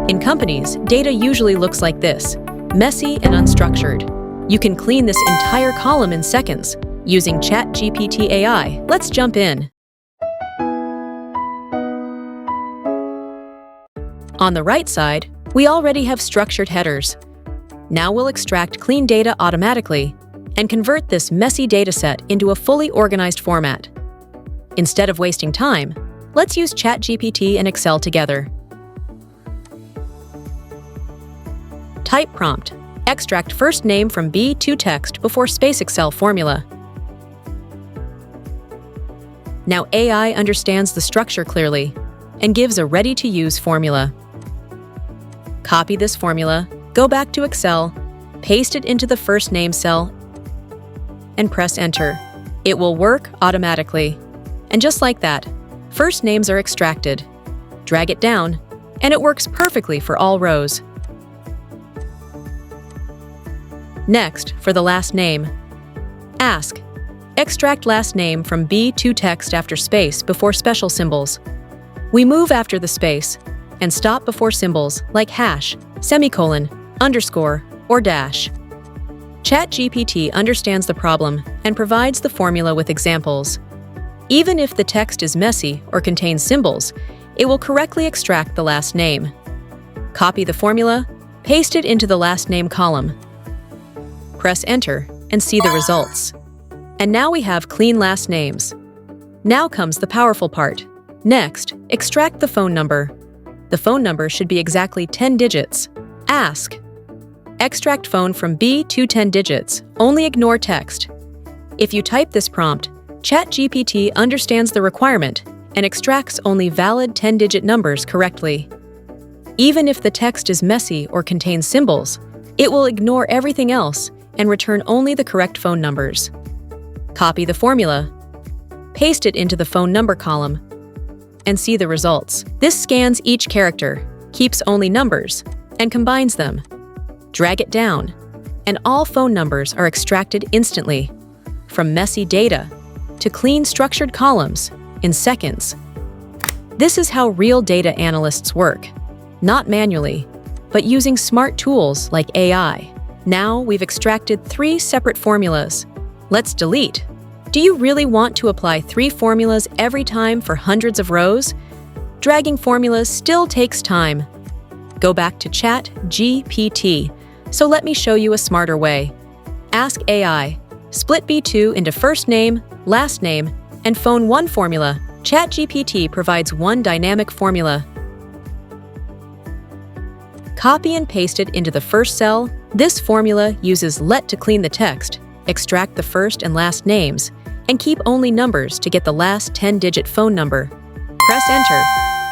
In companies, data usually looks like this, messy and unstructured. You can clean this entire column in seconds using ChatGPT AI. Let's jump in. On the right side, we already have structured headers. Now we'll extract clean data automatically and convert this messy dataset into a fully organized format. Instead of wasting time, let's use ChatGPT and Excel together. Type prompt, extract first name from B2 text before space Excel formula. Now AI understands the structure clearly and gives a ready-to-use formula. Copy this formula, go back to Excel, paste it into the first name cell, and press Enter. It will work automatically. And just like that, first names are extracted. Drag it down, and it works perfectly for all rows. Next, for the last name. Ask, extract last name from B2 text after space before special symbols. We move after the space and stop before symbols like hash, semicolon, underscore, or dash. ChatGPT understands the problem and provides the formula with examples. Even if the text is messy or contains symbols, it will correctly extract the last name. Copy the formula, paste it into the last name column. Press Enter and see the results. And now we have clean last names. Now comes the powerful part. Next, extract the phone number. The phone number should be exactly 10 digits. Ask, extract phone from B to 10 digits, only ignore text. If you type this prompt, ChatGPT understands the requirement and extracts only valid 10-digit numbers correctly. Even if the text is messy or contains symbols, it will ignore everything else and return only the correct phone numbers. Copy the formula, paste it into the phone number column, and see the results. This scans each character, keeps only numbers, and combines them. Drag it down, and all phone numbers are extracted instantly, from messy data to clean structured columns in seconds. This is how real data analysts work, not manually, but using smart tools like AI. Now we've extracted 3 separate formulas. Let's delete. Do you really want to apply 3 formulas every time for hundreds of rows? Dragging formulas still takes time. Go back to ChatGPT. So let me show you a smarter way. Ask AI, split B2 into first name, last name, and phone 1 formula. ChatGPT provides one dynamic formula. Copy and paste it into the first cell. This formula uses let to clean the text, extract the first and last names, and keep only numbers to get the last 10-digit phone number. Press Enter,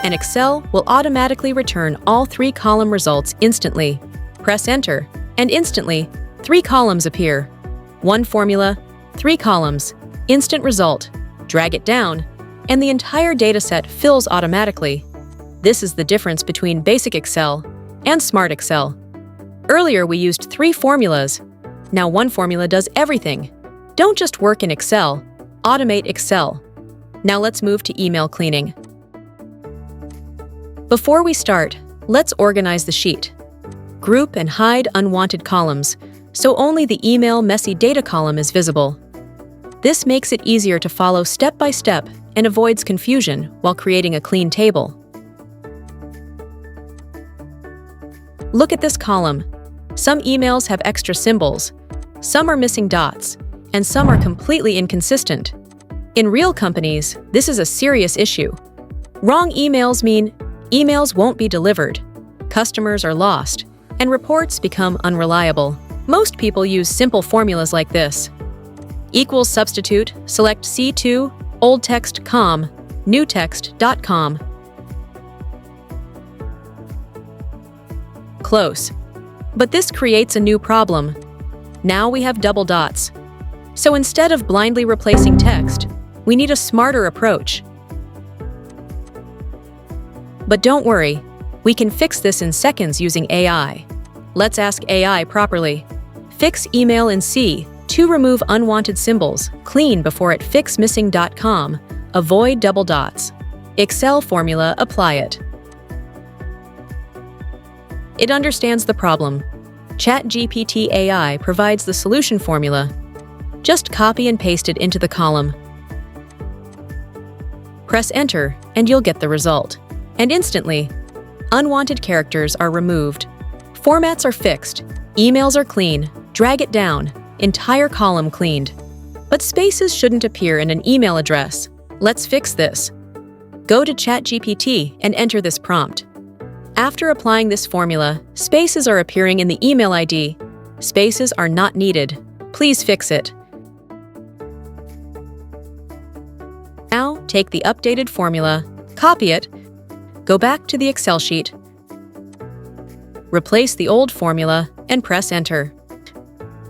and Excel will automatically return all 3 column results instantly. Press Enter, and instantly, 3 columns appear. 1 formula, 3 columns, instant result. Drag it down, and the entire dataset fills automatically. This is the difference between basic Excel and Smart Excel. Earlier we used 3 formulas. Now 1 formula does everything. Don't just work in Excel, automate Excel. Now let's move to email cleaning. Before we start, let's organize the sheet. Group and hide unwanted columns, so only the email messy data column is visible. This makes it easier to follow step by step and avoids confusion while creating a clean table. Look at this column. Some emails have extra symbols, some are missing dots, and some are completely inconsistent. In real companies, this is a serious issue. Wrong emails mean emails won't be delivered, customers are lost, and reports become unreliable. Most people use simple formulas like this. Equals substitute, select C2, old text com, new text .com. Close. But this creates a new problem. Now we have double dots. So instead of blindly replacing text, we need a smarter approach. But don't worry, we can fix this in seconds using AI. Let's ask AI properly. Fix email in C to remove unwanted symbols, clean before it fix missing.com, avoid double dots. Excel formula, apply it. It understands the problem. ChatGPT AI provides the solution formula. Just copy and paste it into the column. Press Enter, and you'll get the result. And instantly, unwanted characters are removed. Formats are fixed. Emails are clean. Drag it down. Entire column cleaned. But spaces shouldn't appear in an email address. Let's fix this. Go to ChatGPT and enter this prompt. After applying this formula, spaces are appearing in the email ID. Spaces are not needed. Please fix it. Now, take the updated formula, copy it, go back to the Excel sheet, replace the old formula, and press Enter.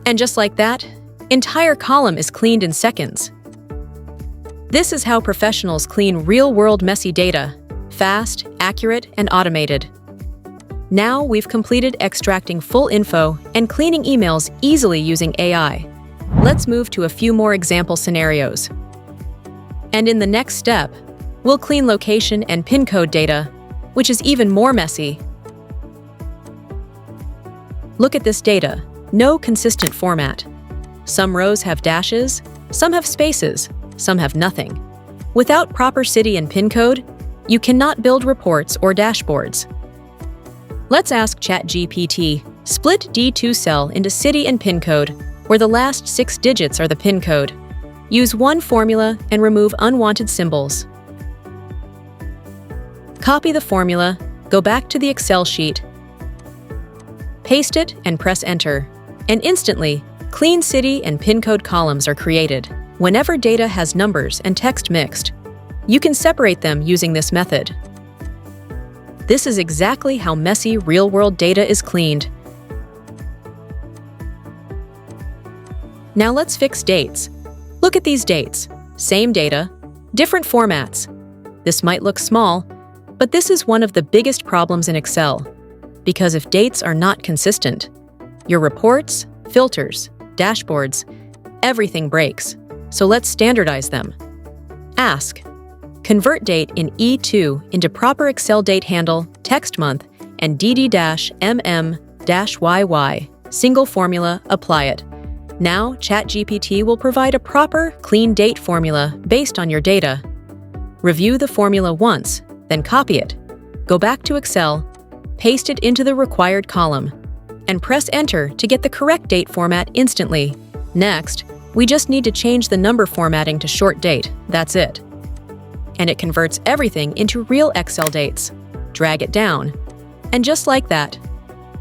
And just like that, entire column is cleaned in seconds. This is how professionals clean real-world messy data, fast, accurate, and automated. Now we've completed extracting full info and cleaning emails easily using AI. Let's move to a few more example scenarios. And in the next step, we'll clean location and PIN code data, which is even more messy. Look at this data. No consistent format. Some rows have dashes, some have spaces, some have nothing. Without proper city and PIN code, you cannot build reports or dashboards. Let's ask ChatGPT, split D2 cell into city and PIN code, where the last 6 digits are the PIN code. Use one formula and remove unwanted symbols. Copy the formula, go back to the Excel sheet, paste it and press Enter. And instantly, clean city and PIN code columns are created. Whenever data has numbers and text mixed, you can separate them using this method. This is exactly how messy real-world data is cleaned. Now let's fix dates. Look at these dates. Same data, different formats. This might look small, but this is one of the biggest problems in Excel. Because if dates are not consistent, your reports, filters, dashboards, everything breaks. So let's standardize them. Ask, convert date in E2 into proper Excel date handle, text month, and DD-MM-YY. Single formula, apply it. Now, ChatGPT will provide a proper, clean date formula based on your data. Review the formula once, then copy it. Go back to Excel, paste it into the required column, and press Enter to get the correct date format instantly. Next, we just need to change the number formatting to short date. That's it. And it converts everything into real Excel dates. Drag it down. And just like that,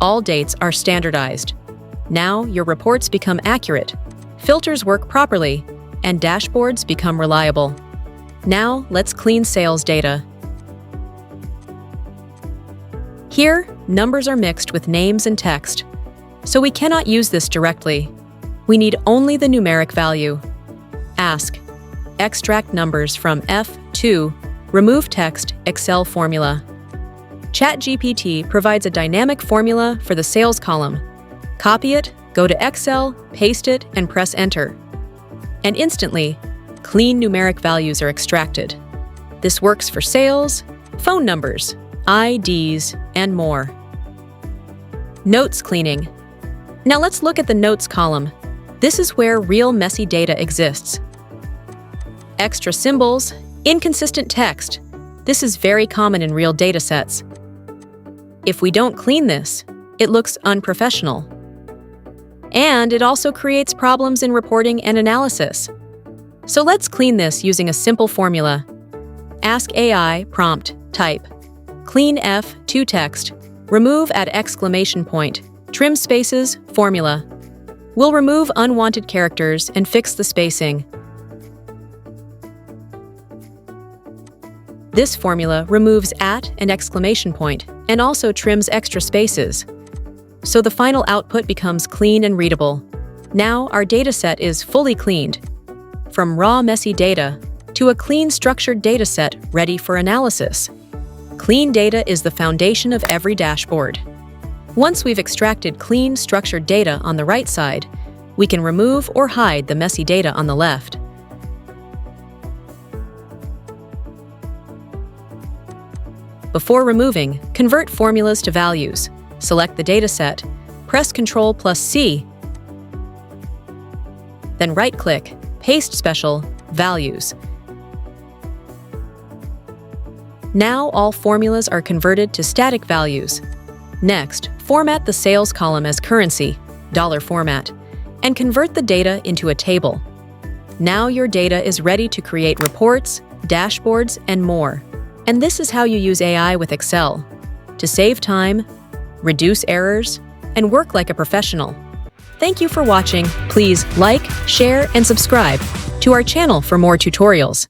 all dates are standardized. Now your reports become accurate, filters work properly, and dashboards become reliable. Now let's clean sales data. Here, numbers are mixed with names and text, so we cannot use this directly. We need only the numeric value. Ask, extract numbers from F2, remove text, Excel formula. ChatGPT provides a dynamic formula for the sales column. Copy it, go to Excel, paste it, and press Enter. And instantly, clean numeric values are extracted. This works for sales, phone numbers, IDs, and more. Notes cleaning. Now let's look at the notes column. This is where real messy data exists. Extra symbols, inconsistent text. This is very common in real data sets. If we don't clean this, it looks unprofessional. And it also creates problems in reporting and analysis. So let's clean this using a simple formula. Ask AI, prompt, type, clean F2 text, remove at exclamation point, trim spaces, formula. We'll remove unwanted characters and fix the spacing. This formula removes at and exclamation point and also trims extra spaces. So the final output becomes clean and readable. Now our dataset is fully cleaned. From raw messy data to a clean structured dataset ready for analysis. Clean data is the foundation of every dashboard. Once we've extracted clean structured data on the right side, we can remove or hide the messy data on the left. Before removing, convert formulas to values. select the dataset, press Ctrl+C, then right-click, paste special values. Now all formulas are converted to static values. Next, format the sales column as currency, dollar format, and convert the data into a table. Now your data is ready to create reports, dashboards, and more. And this is how you use AI with Excel to save time, reduce errors, and work like a professional. Thank you for watching. Please like, share, and subscribe to our channel for more tutorials.